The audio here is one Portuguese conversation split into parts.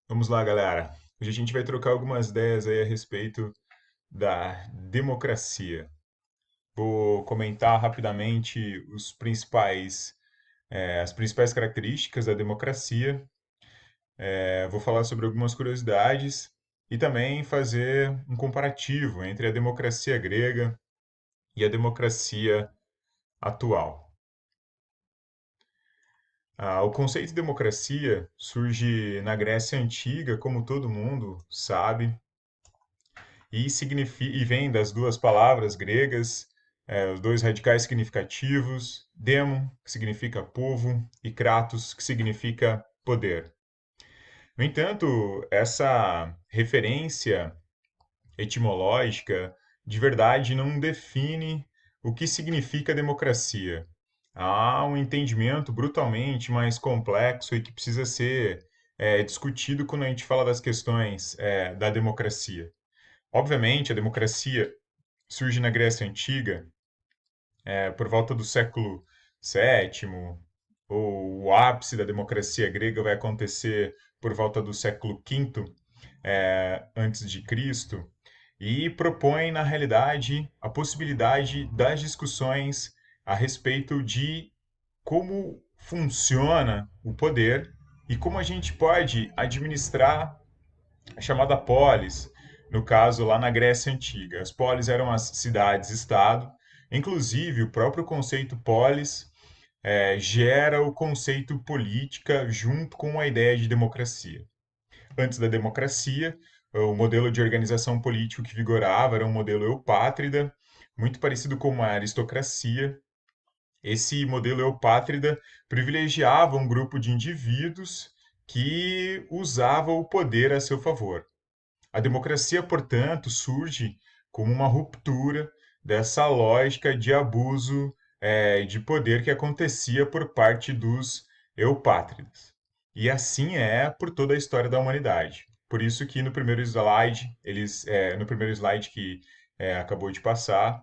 Vamos lá, galera. Hoje a gente vai trocar algumas ideias aí a respeito da democracia. Vou comentar rapidamente as principais características da democracia. Vou falar sobre algumas curiosidades e também fazer um comparativo entre a democracia grega e a democracia atual. O conceito de democracia surge na Grécia Antiga, como todo mundo sabe, e vem das duas palavras gregas, os dois radicais significativos, demo, que significa povo, e kratos, que significa poder. No entanto, essa referência etimológica de verdade não define o que significa democracia. Há um entendimento brutalmente mais complexo e que precisa ser discutido quando a gente fala das questões da democracia. Obviamente, a democracia surge na Grécia Antiga, por volta do século VII, ou o ápice da democracia grega vai acontecer por volta do século V, antes de Cristo, e propõe, na realidade, a possibilidade das discussões a respeito de como funciona o poder e como a gente pode administrar a chamada polis, no caso lá na Grécia Antiga. As polis eram as cidades-estado, inclusive o próprio conceito polis gera o conceito política junto com a ideia de democracia. Antes da democracia, o modelo de organização político que vigorava era um modelo eupátrida, muito parecido com uma aristocracia. Esse modelo eupátrida privilegiava um grupo de indivíduos que usava o poder a seu favor. A democracia, portanto, surge como uma ruptura dessa lógica de abuso de poder que acontecia por parte dos eupátridas. E assim é por toda a história da humanidade. Por isso que no primeiro slide que acabou de passar,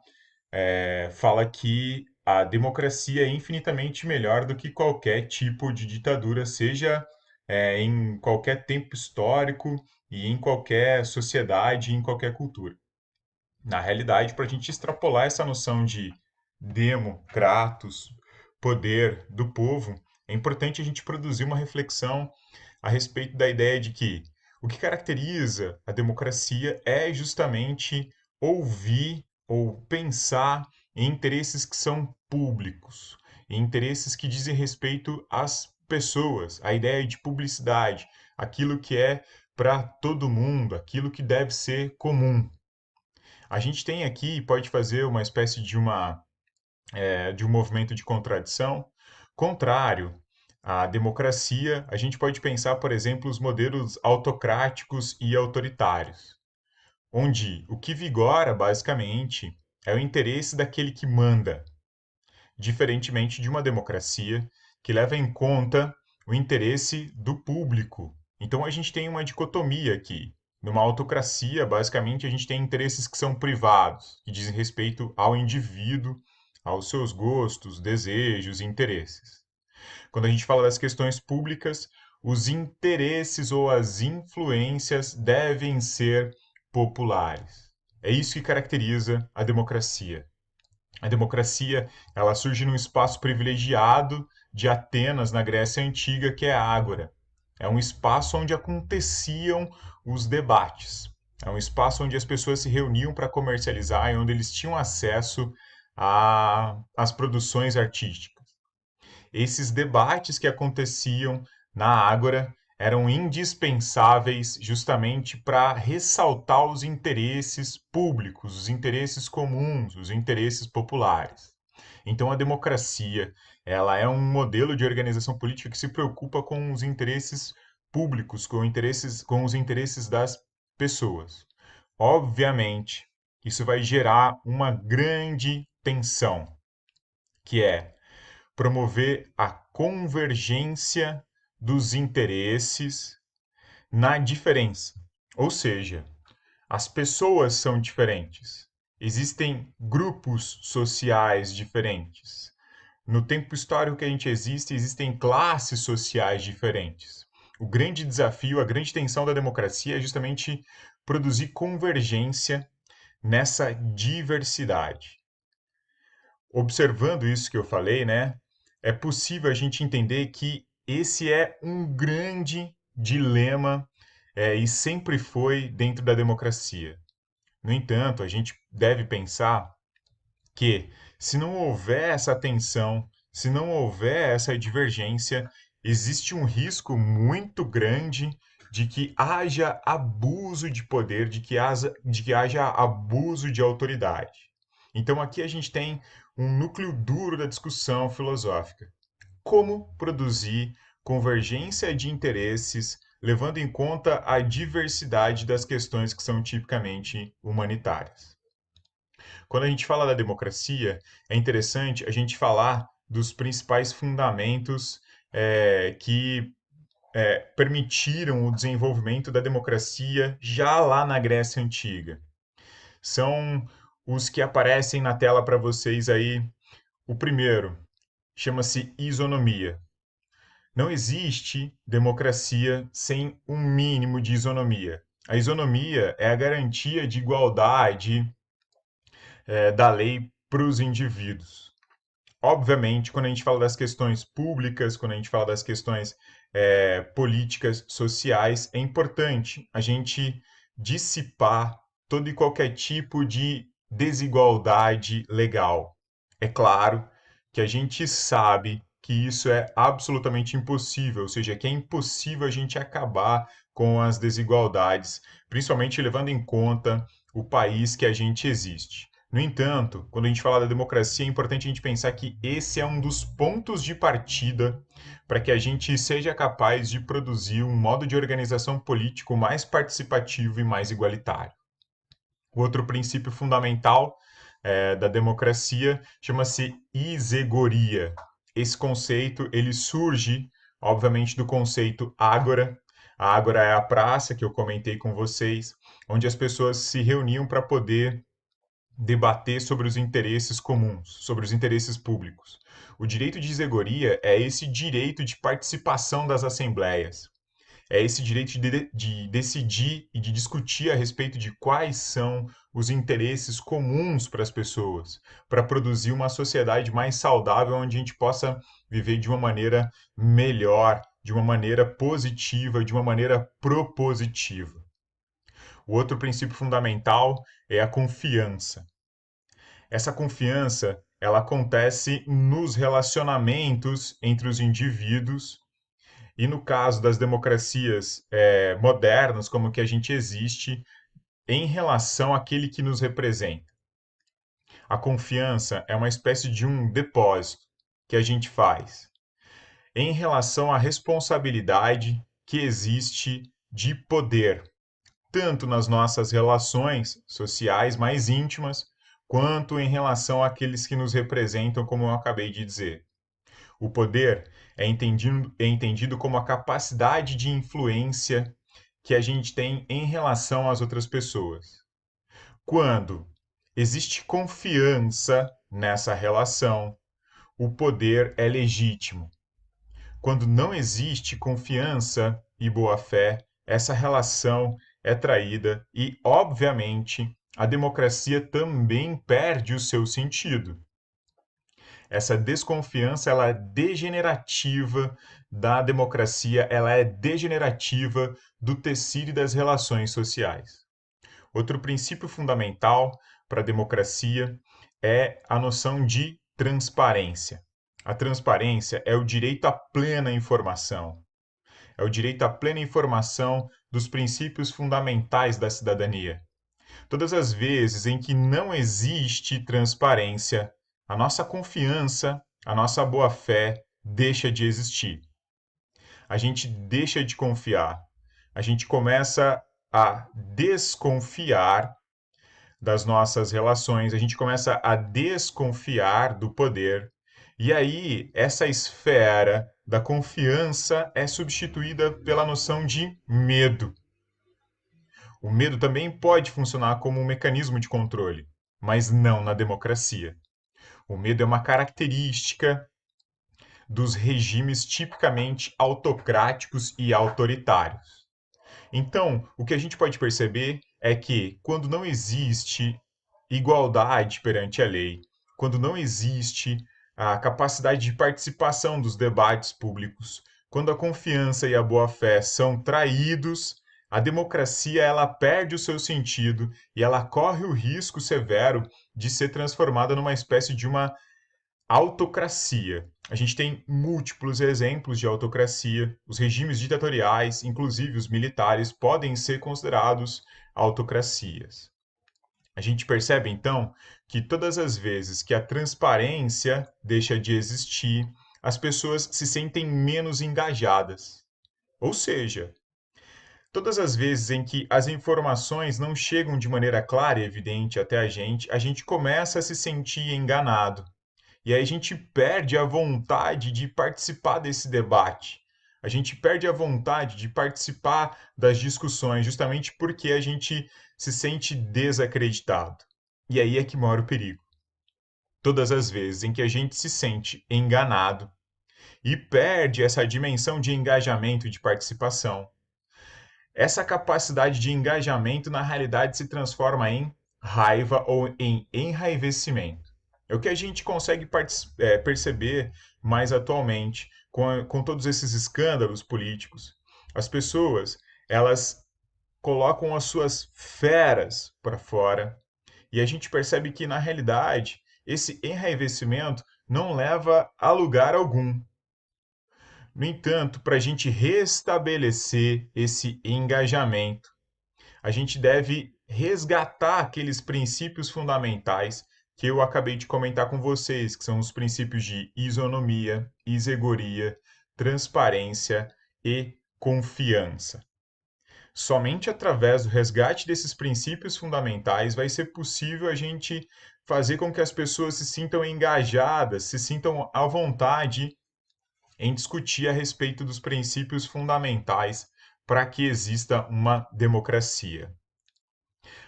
fala que a democracia é infinitamente melhor do que qualquer tipo de ditadura, seja em qualquer tempo histórico e em qualquer sociedade, em qualquer cultura. Na realidade, para a gente extrapolar essa noção de demo, kratos, poder do povo, é importante a gente produzir uma reflexão a respeito da ideia de que o que caracteriza a democracia é justamente ouvir ou pensar em interesses que são públicos, em interesses que dizem respeito às pessoas, a ideia de publicidade, aquilo que é para todo mundo, aquilo que deve ser comum. A gente tem aqui, pode fazer uma espécie de um movimento de contradição. Contrário à democracia, a gente pode pensar, por exemplo, os modelos autocráticos e autoritários, onde o que vigora, basicamente, é o interesse daquele que manda, diferentemente de uma democracia que leva em conta o interesse do público. Então a gente tem uma dicotomia aqui. Numa autocracia, basicamente, a gente tem interesses que são privados, que dizem respeito ao indivíduo, aos seus gostos, desejos e interesses. Quando a gente fala das questões públicas, os interesses ou as influências devem ser populares. É isso que caracteriza a democracia. A democracia, ela surge num espaço privilegiado de Atenas, na Grécia Antiga, que é a Ágora. É um espaço onde aconteciam os debates. É um espaço onde as pessoas se reuniam para comercializar e onde eles tinham acesso às produções artísticas. Esses debates que aconteciam na Ágora eram indispensáveis justamente para ressaltar os interesses públicos, os interesses comuns, os interesses populares. Então a democracia, ela é um modelo de organização política que se preocupa com os interesses públicos, com os interesses das pessoas. Obviamente, isso vai gerar uma grande tensão, que é promover a convergência dos interesses na diferença. Ou seja, as pessoas são diferentes. Existem grupos sociais diferentes. No tempo histórico que a gente existe, existem classes sociais diferentes. O grande desafio, a grande tensão da democracia é justamente produzir convergência nessa diversidade. Observando isso que eu falei, né, é possível a gente entender que esse é um grande dilema e sempre foi dentro da democracia. No entanto, a gente deve pensar que, se não houver essa tensão, se não houver essa divergência, existe um risco muito grande de que haja abuso de poder, de que haja abuso de autoridade. Então, aqui a gente tem um núcleo duro da discussão filosófica. Como produzir convergência de interesses, levando em conta a diversidade das questões que são tipicamente humanitárias? Quando a gente fala da democracia, é interessante a gente falar dos principais fundamentos que permitiram o desenvolvimento da democracia já lá na Grécia Antiga. São os que aparecem na tela para vocês aí. O primeiro chama-se isonomia. Não existe democracia sem um mínimo de isonomia. A isonomia é a garantia de igualdade da lei para os indivíduos. Obviamente, quando a gente fala das questões públicas, quando a gente fala das questões políticas, sociais, é importante a gente dissipar todo e qualquer tipo de desigualdade legal. É claro que a gente sabe que isso é absolutamente impossível, ou seja, que é impossível a gente acabar com as desigualdades, principalmente levando em conta o país que a gente existe. No entanto, quando a gente fala da democracia, é importante a gente pensar que esse é um dos pontos de partida para que a gente seja capaz de produzir um modo de organização político mais participativo e mais igualitário. O outro princípio fundamental da democracia chama-se isegoria. Esse conceito ele surge, obviamente, do conceito ágora. A ágora é a praça que eu comentei com vocês, onde as pessoas se reuniam para poder debater sobre os interesses comuns, sobre os interesses públicos. O direito de isegoria é esse direito de participação das assembleias, é esse direito de decidir e de discutir a respeito de quais são os interesses comuns para as pessoas, para produzir uma sociedade mais saudável, onde a gente possa viver de uma maneira melhor, de uma maneira positiva, de uma maneira propositiva. O outro princípio fundamental é a confiança. Essa confiança, ela acontece nos relacionamentos entre os indivíduos e no caso das democracias modernas, como que a gente existe, em relação àquele que nos representa. A confiança é uma espécie de um depósito que a gente faz em relação à responsabilidade que existe de poder, tanto nas nossas relações sociais mais íntimas, quanto em relação àqueles que nos representam, como eu acabei de dizer. O poder é entendido como a capacidade de influência que a gente tem em relação às outras pessoas. Quando existe confiança nessa relação, o poder é legítimo. Quando não existe confiança e boa-fé, essa relação é traída e, obviamente, a democracia também perde o seu sentido. Essa desconfiança ela é degenerativa da democracia, ela é degenerativa do tecido e das relações sociais. Outro princípio fundamental para a democracia é a noção de transparência. A transparência é o direito à plena informação. É o direito à plena informação dos princípios fundamentais da cidadania. Todas as vezes em que não existe transparência, a nossa confiança, a nossa boa-fé deixa de existir. A gente deixa de confiar. A gente começa a desconfiar das nossas relações, a gente começa a desconfiar do poder. E aí, essa esfera da confiança é substituída pela noção de medo. O medo também pode funcionar como um mecanismo de controle, mas não na democracia. O medo é uma característica dos regimes tipicamente autocráticos e autoritários. Então, o que a gente pode perceber é que quando não existe igualdade perante a lei, quando não existe a capacidade de participação dos debates públicos, quando a confiança e a boa-fé são traídos, a democracia ela perde o seu sentido e ela corre o risco severo de ser transformada numa espécie de uma autocracia. A gente tem múltiplos exemplos de autocracia. Os regimes ditatoriais, inclusive os militares, podem ser considerados autocracias. A gente percebe então que todas as vezes que a transparência deixa de existir, as pessoas se sentem menos engajadas. Ou seja, todas as vezes em que as informações não chegam de maneira clara e evidente até a gente começa a se sentir enganado. E aí a gente perde a vontade de participar desse debate. A gente perde a vontade de participar das discussões, justamente porque a gente se sente desacreditado. E aí é que mora o perigo. Todas as vezes em que a gente se sente enganado e perde essa dimensão de engajamento e de participação, essa capacidade de engajamento na realidade se transforma em raiva ou em enraivecimento. É o que a gente consegue perceber mais atualmente com todos esses escândalos políticos. As pessoas, elas colocam as suas feras para fora e a gente percebe que, na realidade, esse enraivecimento não leva a lugar algum. No entanto, para a gente restabelecer esse engajamento, a gente deve resgatar aqueles princípios fundamentais que eu acabei de comentar com vocês, que são os princípios de isonomia, isegoria, transparência e confiança. Somente através do resgate desses princípios fundamentais vai ser possível a gente fazer com que as pessoas se sintam engajadas, se sintam à vontade em discutir a respeito dos princípios fundamentais para que exista uma democracia.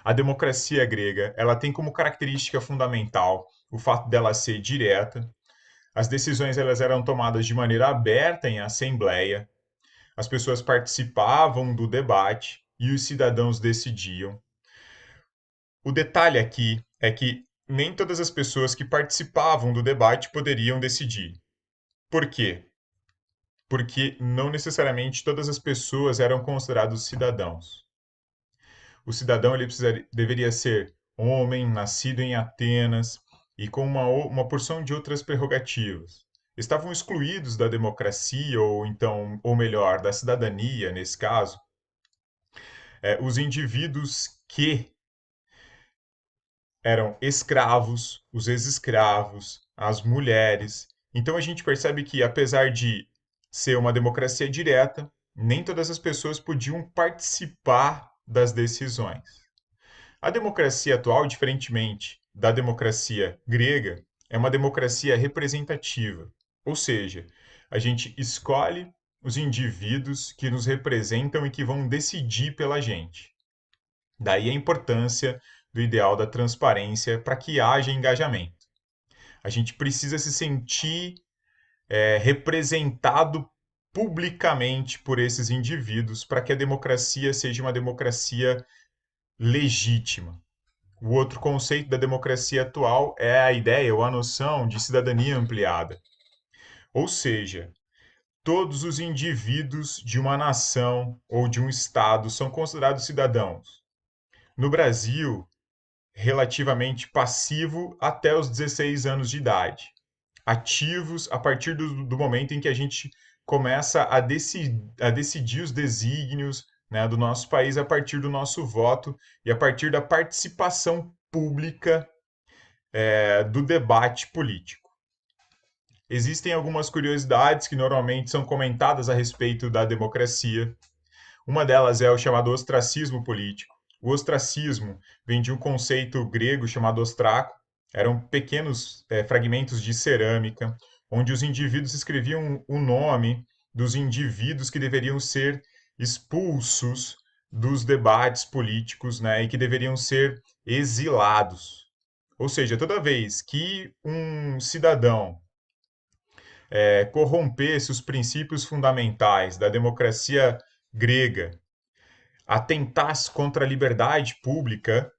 A democracia grega, ela tem como característica fundamental o fato dela ser direta. As decisões elas eram tomadas de maneira aberta em assembleia. As pessoas participavam do debate e os cidadãos decidiam. O detalhe aqui é que nem todas as pessoas que participavam do debate poderiam decidir. Por quê? Porque não necessariamente todas as pessoas eram considerados cidadãos. O cidadão deveria ser homem, nascido em Atenas e com uma porção de outras prerrogativas. Estavam excluídos da democracia, ou então, ou melhor, da cidadania, nesse caso, os indivíduos que eram escravos, os ex-escravos, as mulheres. Então a gente percebe que, apesar de ser uma democracia direta, nem todas as pessoas podiam participar das decisões. A democracia atual, diferentemente da democracia grega, é uma democracia representativa, ou seja, a gente escolhe os indivíduos que nos representam e que vão decidir pela gente. Daí a importância do ideal da transparência para que haja engajamento. A gente precisa se sentir representado publicamente por esses indivíduos para que a democracia seja uma democracia legítima. O outro conceito da democracia atual é a ideia ou a noção de cidadania ampliada. Ou seja, todos os indivíduos de uma nação ou de um estado são considerados cidadãos. No Brasil, relativamente passivo até os 16 anos de idade. Ativos a partir do momento em que a gente começa a decidir os desígnios, né, do nosso país a partir do nosso voto e a partir da participação pública do debate político. Existem algumas curiosidades que normalmente são comentadas a respeito da democracia. Uma delas é o chamado ostracismo político. O ostracismo vem de um conceito grego chamado ostraco. Eram pequenos fragmentos de cerâmica, onde os indivíduos escreviam o nome dos indivíduos que deveriam ser expulsos dos debates políticos, né, e que deveriam ser exilados. Ou seja, toda vez que um cidadão corrompesse os princípios fundamentais da democracia grega, atentasse contra a liberdade pública,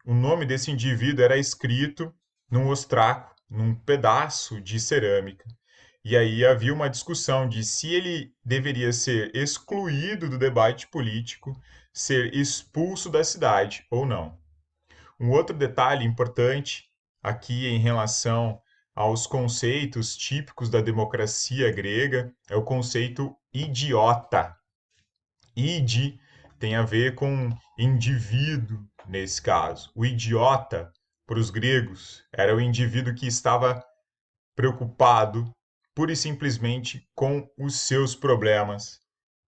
o nome desse indivíduo era escrito num ostraco, num pedaço de cerâmica. E aí havia uma discussão de se ele deveria ser excluído do debate político, ser expulso da cidade ou não. Um outro detalhe importante aqui em relação aos conceitos típicos da democracia grega é o conceito idiota. Ide tem a ver com indivíduo nesse caso. O idiota, para os gregos, era o indivíduo que estava preocupado pura e simplesmente com os seus problemas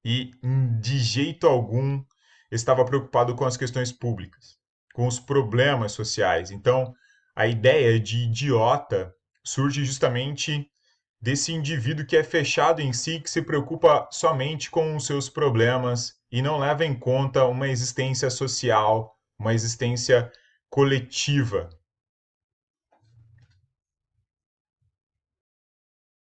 e de jeito algum estava preocupado com as questões públicas, com os problemas sociais. Então, a ideia de idiota surge justamente desse indivíduo que é fechado em si, que se preocupa somente com os seus problemas e não leva em conta uma existência social, uma existência coletiva,